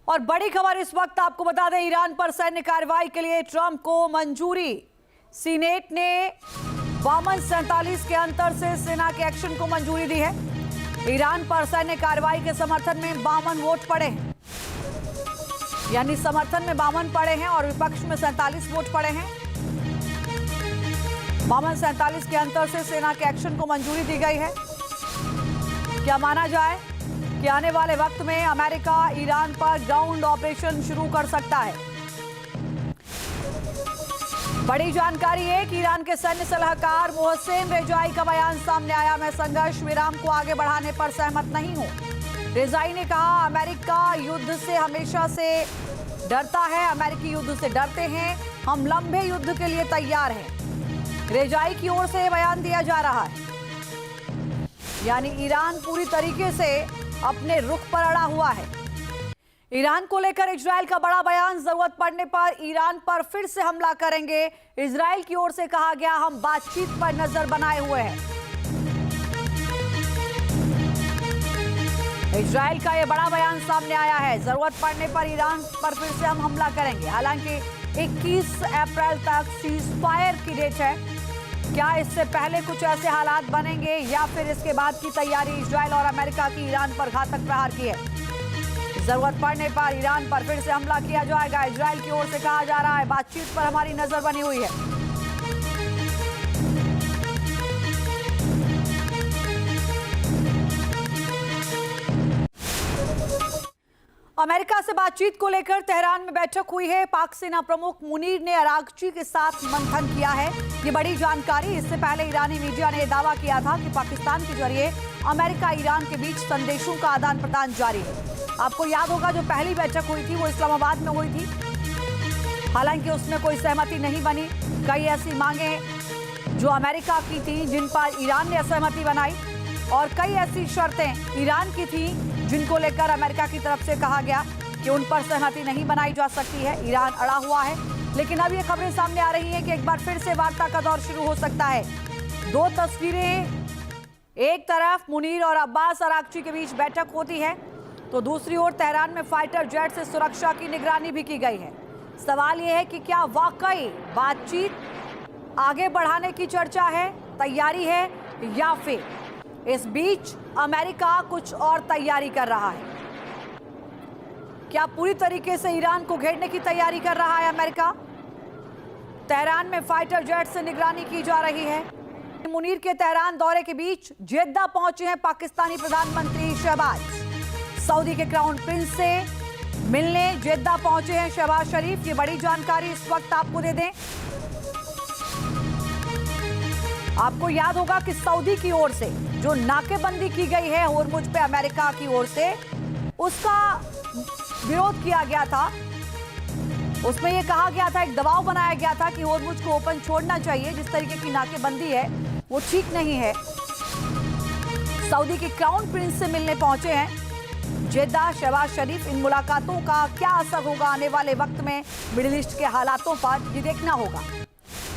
और बड़ी खबर इस वक्त आपको बता दें, ईरान पर सैन्य कार्रवाई के लिए ट्रंप को मंजूरी। सीनेट ने 52-47 के अंतर से सेना के एक्शन को मंजूरी दी है। ईरान पर सैन्य कार्रवाई के समर्थन में 52 वोट पड़े हैं, यानी समर्थन में 52 पड़े हैं और विपक्ष में 47 वोट पड़े हैं। 52-47 के अंतर से सेना के एक्शन को मंजूरी दी गई है। क्या माना जाए कि आने वाले वक्त में अमेरिका ईरान पर ग्राउंड ऑपरेशन शुरू कर सकता है। बड़ी जानकारी है कि ईरान के सैन्य सलाहकार मोहसेन रेजाई का बयान सामने आया। मैं संघर्ष विराम को आगे बढ़ाने पर सहमत नहीं हूं। रेजाई ने कहा, अमेरिका युद्ध से हमेशा से डरता है, अमेरिकी युद्ध से डरते हैं, हम लंबे युद्ध के लिए तैयार हैं। रेजाई की ओर से बयान दिया जा रहा है, यानी ईरान पूरी तरीके से अपने रुख पर अड़ा हुआ है। ईरान को लेकर इजरायल का बड़ा बयान, जरूरत पड़ने पर ईरान पर फिर से हमला करेंगे। इजरायल की ओर से कहा गया, हम बातचीत पर नजर बनाए हुए हैं। इजरायल का यह बड़ा बयान सामने आया है, जरूरत पड़ने पर ईरान पर फिर से हम हमला करेंगे। हालांकि 21 अप्रैल तक सीज फायर की डेट है। क्या इससे पहले कुछ ऐसे हालात बनेंगे या फिर इसके बाद की तैयारी इजरायल और अमेरिका की ईरान पर घातक प्रहार की है? जरूरत पड़ने पर ईरान पर फिर से हमला किया जाएगा। इजरायल की ओर से कहा जा रहा है, बातचीत पर हमारी नजर बनी हुई है। अमेरिका से बातचीत को लेकर तेहरान में बैठक हुई है। पाक सेना प्रमुख मुनीर ने अरागची के साथ मंथन किया है। ये बड़ी जानकारी। इससे पहले ईरानी मीडिया ने दावा किया था कि पाकिस्तान के जरिए अमेरिका ईरान के बीच संदेशों का आदान प्रदान जारी है। आपको याद होगा, जो पहली बैठक हुई थी वो इस्लामाबाद में हुई थी। हालांकि उसमें कोई सहमति नहीं बनी। कई ऐसी मांगे जो अमेरिका की थी जिन पर ईरान ने असहमति बनाई, और कई ऐसी शर्तें ईरान की थी जिनको लेकर अमेरिका की तरफ से कहा गया कि उन पर सहमति नहीं बनाई जा सकती है। ईरान अड़ा हुआ है, लेकिन अब ये खबरें सामने आ रही हैं कि एक बार फिर से वार्ता का दौर शुरू हो सकता है। दो तस्वीरें, एक तरफ मुनीर और अब्बास अरागची के बीच बैठक होती है, तो दूसरी ओर तेहरान में फाइटर जेट से सुरक्षा की निगरानी भी की गई है। सवाल यह है कि क्या वाकई बातचीत आगे बढ़ाने की चर्चा है, तैयारी है, या फिर इस बीच अमेरिका कुछ और तैयारी कर रहा है? क्या पूरी तरीके से ईरान को घेरने की तैयारी कर रहा है अमेरिका? तेहरान में फाइटर जेट से निगरानी की जा रही है। मुनीर के तेहरान दौरे के बीच जेद्दा पहुंचे हैं पाकिस्तानी प्रधानमंत्री शहबाज। सऊदी के क्राउन प्रिंस से मिलने जेद्दा पहुंचे हैं शहबाज शरीफ। ये बड़ी जानकारी इस वक्त आपको दे दें। आपको याद होगा कि सऊदी की ओर से जो नाकेबंदी की गई है होर्मुज पे अमेरिका की ओर से, उसका विरोध किया गया था। उसमें यह कहा गया था, एक दबाव बनाया गया था कि होर्मुज को ओपन छोड़ना चाहिए। जिस तरीके की नाकेबंदी है वो ठीक नहीं है। सऊदी के क्राउन प्रिंस से मिलने पहुंचे हैं जेद्दा शहबाज शरीफ। इन मुलाकातों का क्या असर होगा आने वाले वक्त में मिडिल ईस्ट के हालातों पर, ये देखना होगा।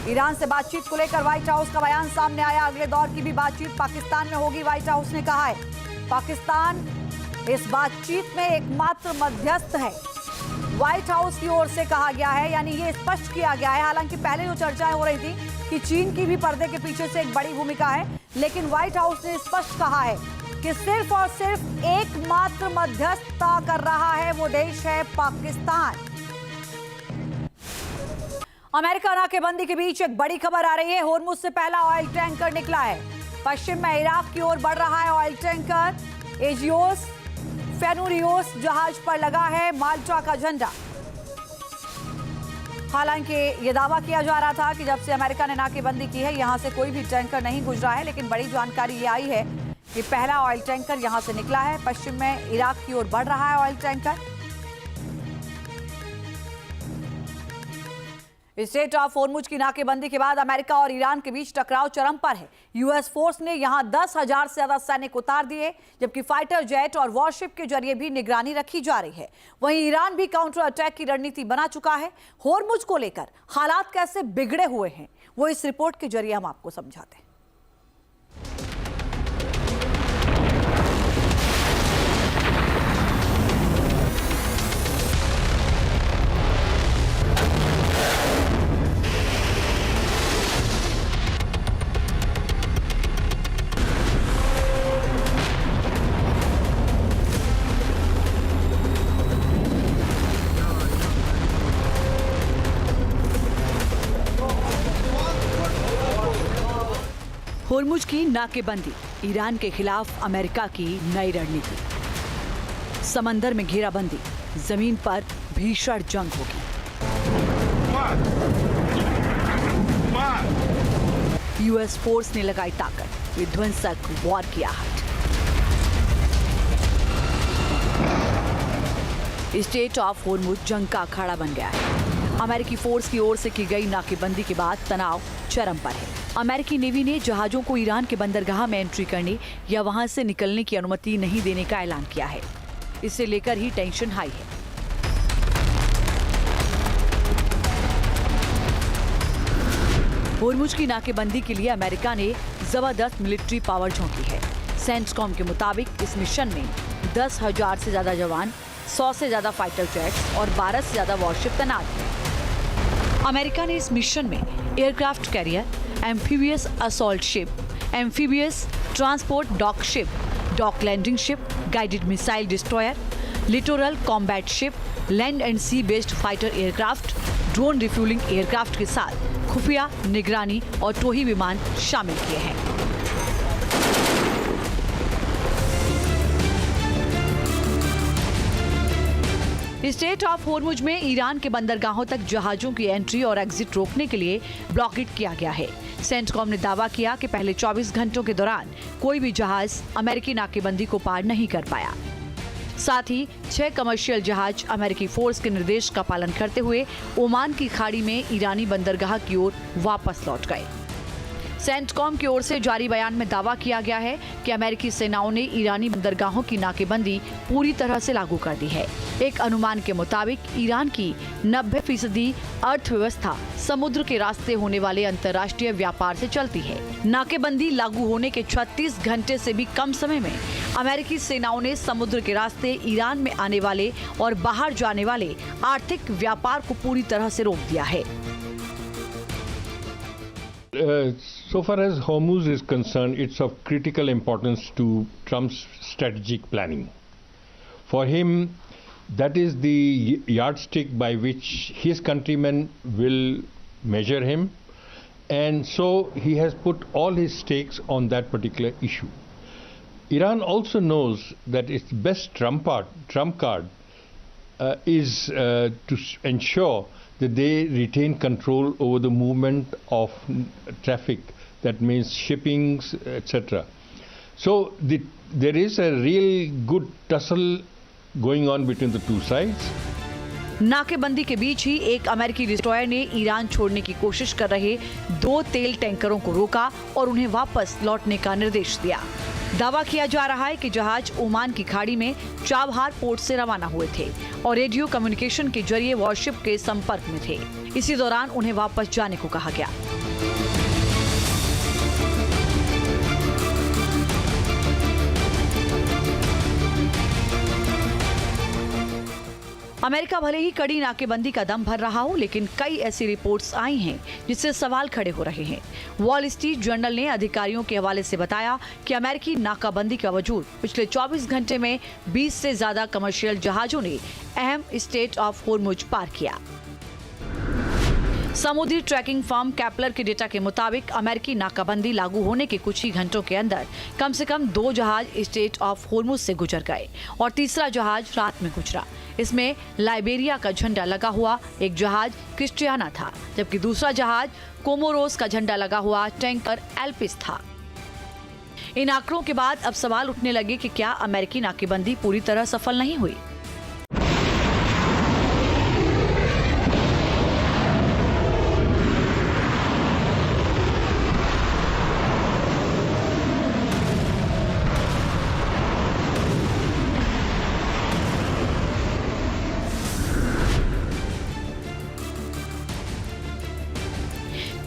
ईरान से बातचीत को लेकर व्हाइट हाउस का बयान सामने आया। अगले दौर की भी बातचीत पाकिस्तान में होगी, व्हाइट हाउस ने कहा है। पाकिस्तान इस बातचीत में एकमात्र मध्यस्थ है, व्हाइट हाउस की ओर से कहा गया है, यानी ये स्पष्ट किया गया है। हालांकि पहले जो चर्चाएं हो रही थी कि चीन की भी पर्दे के पीछे से एक बड़ी भूमिका है, लेकिन व्हाइट हाउस ने स्पष्ट कहा है कि सिर्फ और सिर्फ एकमात्र मध्यस्थता कर रहा है वो देश है पाकिस्तान। अमेरिका नाकेबंदी के बीच एक बड़ी खबर आ रही है। होर्मुज से पहला ऑयल टैंकर निकला है। पश्चिम में इराक की ओर बढ़ रहा है ऑयल टैंकर। एजियोस फेनुरियोस जहाज पर लगा है माल्टा का झंडा। हालांकि यह दावा किया जा रहा था कि जब से अमेरिका ने नाकेबंदी की है, यहां से कोई भी टैंकर नहीं गुजरा है, लेकिन बड़ी जानकारी ये आई है कि पहला ऑयल टैंकर यहां से निकला है। पश्चिम में इराक की ओर बढ़ रहा है oil tanker. Straight of Hormuz की नाकेबंदी के बाद अमेरिका और ईरान के बीच टकराव चरम पर है। यूएस फोर्स ने यहां 10,000 से ज्यादा सैनिक उतार दिए, जबकि फाइटर जेट और वॉरशिप के जरिए भी निगरानी रखी जा रही है। वहीं ईरान भी काउंटर अटैक की रणनीति बना चुका है। होर्मुज को लेकर हालात कैसे बिगड़े हुए हैं, वो इस रिपोर्ट के जरिए हम आपको समझाते हैं। होर्मुज की नाकेबंदी, ईरान के खिलाफ अमेरिका की नई रणनीति। समंदर में घेराबंदी, जमीन पर भीषण जंग होगी। यूएस फोर्स ने लगाई ताकत, विध्वंसक वॉर की आहट। स्टेट ऑफ होर्मुज जंग का अखाड़ा बन गया है। अमेरिकी फोर्स की ओर से की गई नाकेबंदी के बाद तनाव चरम पर है। अमेरिकी नेवी ने जहाजों को ईरान के बंदरगाह में एंट्री करने या वहां से निकलने की अनुमति नहीं देने का ऐलान किया है। इसे लेकर ही टेंशन हाई है। होर्मुज की नाकेबंदी के लिए अमेरिका ने जबरदस्त मिलिट्री पावर झोंकी है। सेंटकॉम के मुताबिक इस मिशन में 10,000 से ज्यादा जवान, 100 से ज्यादा फाइटर जेट्स और 12 से ज्यादा वॉरशिप तैनात हैं। अमेरिका ने इस मिशन में aircraft carrier, amphibious assault ship, amphibious transport dock ship, dock landing ship, guided missile destroyer, littoral combat ship, land and sea based fighter aircraft, drone refuelling aircraft के साथ खुफिया, निगरानी और टोही विमान शामिल किए हैं। स्टेट ऑफ होर्मुज में ईरान के बंदरगाहों तक जहाजों की एंट्री और एग्जिट रोकने के लिए ब्लॉकेड किया गया है। सेंटकॉम ने दावा किया कि पहले 24 घंटों के दौरान कोई भी जहाज अमेरिकी नाकेबंदी को पार नहीं कर पाया। साथ ही 6 कमर्शियल जहाज अमेरिकी फोर्स के निर्देश का पालन करते हुए ओमान की खाड़ी में ईरानी बंदरगाह की ओर वापस लौट गए। सेंटकॉम की ओर से जारी बयान में दावा किया गया है कि अमेरिकी सेनाओं ने ईरानी बंदरगाहों की नाकेबंदी पूरी तरह से लागू कर दी है। एक अनुमान के मुताबिक ईरान की 90% अर्थव्यवस्था समुद्र के रास्ते होने वाले अंतर्राष्ट्रीय व्यापार से चलती है। नाकेबंदी लागू होने के 36 घंटे से भी कम समय में अमेरिकी सेनाओं ने समुद्र के रास्ते ईरान में आने वाले और बाहर जाने वाले आर्थिक व्यापार को पूरी तरह से रोक दिया है। So far as Hormuz is concerned, it's of critical importance to Trump's strategic planning. For him, that is the yardstick by which his countrymen will measure him, and so he has put all his stakes on that particular issue. Iran also knows that its best trump card is to ensure that they retain control over the movement of traffic, that means shippings, etc. So there is a real good tussle going on between the two sides. नाकेबंदी के बीच ही एक अमेरिकी destroyer ने Iran छोड़ने की कोशिश कर रहे 2 तेल टैंकरों को रोका और उन्हें वापस लौटने का निर्देश दिया। दावा किया जा रहा है कि जहाज ओमान की खाड़ी में चाबहार पोर्ट से रवाना हुए थे और रेडियो कम्युनिकेशन के जरिए वॉरशिप के संपर्क में थे। इसी दौरान उन्हें वापस जाने को कहा गया। अमेरिका भले ही कड़ी नाकेबंदी का दम भर रहा हो, लेकिन कई ऐसी रिपोर्ट्स आई हैं जिससे सवाल खड़े हो रहे हैं। वॉल स्ट्रीट जर्नल ने अधिकारियों के हवाले से बताया कि अमेरिकी नाकाबंदी के बावजूद पिछले 24 घंटे में 20 से ज्यादा कमर्शियल जहाजों ने अहम स्टेट ऑफ होर्मुज पार किया। समुद्री ट्रैकिंग फर्म कैपलर के डेटा के मुताबिक अमेरिकी नाकाबंदी लागू होने के कुछ ही घंटों के अंदर कम से कम 2 जहाज स्टेट ऑफ होर्मुज से गुजर गए और तीसरा जहाज रात में गुजरा। इसमें लाइबेरिया का झंडा लगा हुआ एक जहाज क्रिस्टियाना था, जबकि दूसरा जहाज कोमोरोस का झंडा लगा हुआ टैंकर एल्पिस था। इन आंकड़ों के बाद अब सवाल उठने लगे कि क्या अमेरिकी नाकेबंदी पूरी तरह सफल नहीं हुई।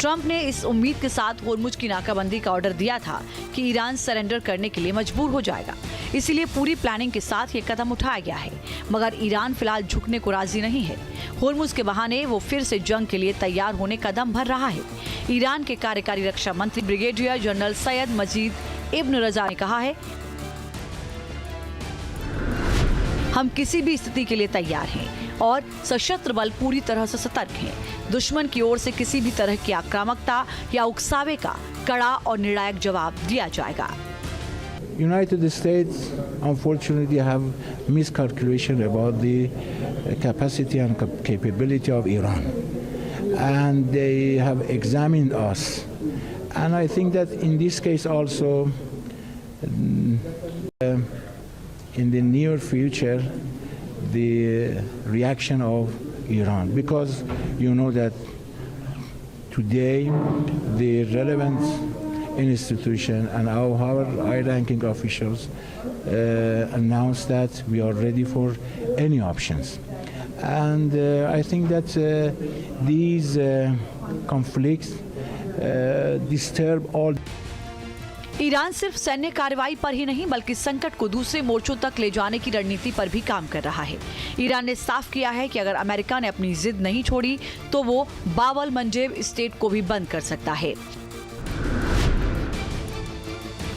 ट्रंप ने इस उम्मीद के साथ होर्मुज की नाकाबंदी का ऑर्डर दिया था कि ईरान सरेंडर करने के लिए मजबूर हो जाएगा। इसीलिए पूरी प्लानिंग के साथ ये कदम उठाया गया है, मगर ईरान फिलहाल झुकने को राजी नहीं है। होर्मुज के बहाने वो फिर से जंग के लिए तैयार होने का दम भर रहा है। ईरान के कार्यकारी रक्षा मंत्री ब्रिगेडियर जनरल सैयद मजीद इब्न रजा ने कहा है हम किसी भी स्थिति के लिए तैयार हैं और सशस्त्र बल पूरी तरह से सतर्क हैं। दुश्मन की ओर से किसी भी तरह की आक्रामकता या उकसावे का कड़ा और निर्णायक जवाब दिया जाएगा। United States unfortunately have miscalculation about the capacity and capability of Iran, and they have examined us, and I think that in this case also in the near future the reaction of Iran, because you know that today the relevant institution and our high-ranking officials announced that we are ready for any options. And I think that these conflicts disturb all. Iran सिर्फ सैन्य कार्रवाई पर ही नहीं बल्कि संकट को दूसरे मोर्चों तक ले जाने की रणनीति पर भी काम कर रहा है। ईरान ने साफ किया है कि अगर अमेरिका ने अपनी जिद नहीं छोड़ी तो वो बाबल मंडेब स्टेट को भी बंद कर सकता है।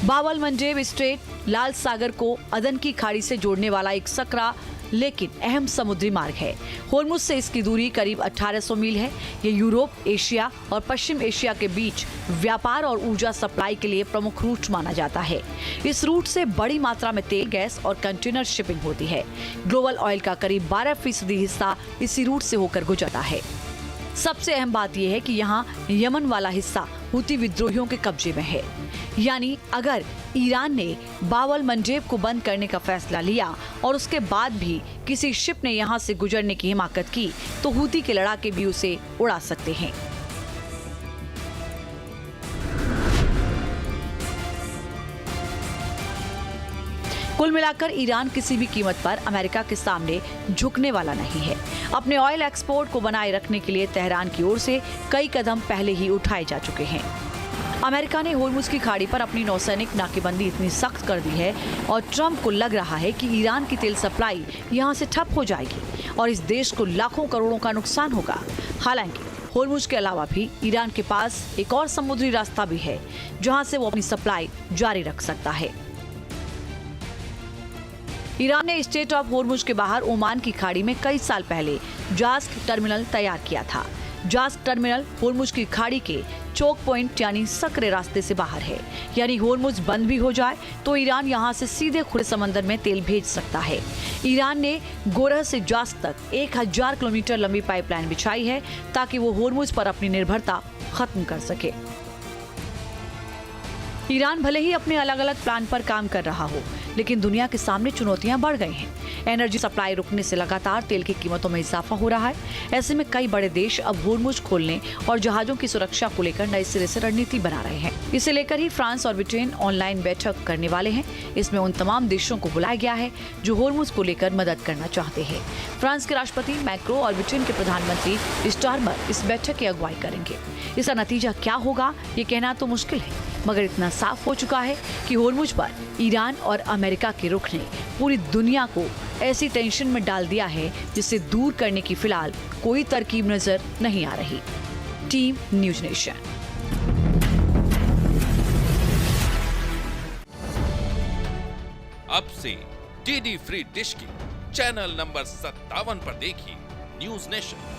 बाबल मंडेब स्ट्रेट लाल सागर को अदन की खाड़ी से जोड़ने वाला एक सकरा लेकिन अहम समुद्री मार्ग है। होर्मुज से इसकी दूरी करीब 1800 मील है। ये यूरोप, एशिया और पश्चिम एशिया के बीच व्यापार और ऊर्जा सप्लाई के लिए प्रमुख रूट माना जाता है। इस रूट से बड़ी मात्रा में तेल, गैस और कंटेनर शिपिंग होती है। ग्लोबल ऑयल का करीब 12% हिस्सा इसी रूट से होकर गुजरता है। सबसे अहम बात यह है कि यहाँ यमन वाला हिस्सा हुती विद्रोहियों के कब्जे में है। यानी अगर ईरान ने बाबल मंडेब को बंद करने का फैसला लिया और उसके बाद भी किसी शिप ने यहाँ से गुजरने की हिमाकत की तो हुती के लड़ाके भी उसे उड़ा सकते हैं। कुल मिलाकर ईरान किसी भी कीमत पर अमेरिका के सामने झुकने वाला नहीं है। अपने ऑयल एक्सपोर्ट को बनाए रखने के लिए तेहरान की ओर से कई कदम पहले ही उठाए जा चुके हैं। अमेरिका ने होर्मुज की खाड़ी पर अपनी नौसैनिक नाकेबंदी इतनी सख्त कर दी है और ट्रंप को लग रहा है कि ईरान की तेल सप्लाई यहां से ठप हो जाएगी और इस देश को लाखों करोड़ों का नुकसान होगा। हालांकि होर्मुज के अलावा भी ईरान के पास एक और समुद्री रास्ता भी है जहां से वो अपनी सप्लाई जारी रख सकता है। ईरान ने स्टेट ऑफ होर्मुज के बाहर ओमान की खाड़ी में कई साल पहले जास्क टर्मिनल तैयार किया था। जास्क टर्मिनल होर्मुज की खाड़ी के चोक पॉइंट यानी सकरे रास्ते से बाहर है। यानी होर्मुज बंद भी हो जाए तो ईरान यहां से सीधे खुले समंदर में तेल भेज सकता है। ईरान ने गोरह से जास्क तक 1000 किलोमीटर लंबी पाइपलाइन बिछाई है ताकि वो होर्मुज पर अपनी निर्भरता खत्म कर सके। ईरान भले ही अपने अलग अलग प्लान पर काम कर रहा हो, लेकिन दुनिया के सामने चुनौतियां बढ़ गई हैं। एनर्जी सप्लाई रुकने से लगातार तेल की कीमतों में इजाफा हो रहा है। ऐसे में कई बड़े देश अब होर्मुज खोलने और जहाजों की सुरक्षा को लेकर नए सिरे से रणनीति बना रहे हैं। इसे लेकर ही फ्रांस और ब्रिटेन ऑनलाइन बैठक करने वाले हैं। इसमें उन तमाम देशों को बुलाया गया है जो होर्मुज को लेकर मदद करना चाहते हैं। फ्रांस के राष्ट्रपति मैक्रो और ब्रिटेन के प्रधानमंत्री स्टारमर इस बैठक की अगुवाई करेंगे। इसका नतीजा क्या होगा ये कहना तो मुश्किल है, मगर इतना साफ हो चुका है कि होर्मुज पर ईरान और अमेरिका के रुख ने पूरी दुनिया को ऐसी टेंशन में डाल दिया है जिसे दूर करने की फिलहाल कोई तरकीब नजर नहीं आ रही। Team news nation. अब से डीडी फ्री डिश की चैनल नंबर 57 पर देखिए न्यूज नेशन।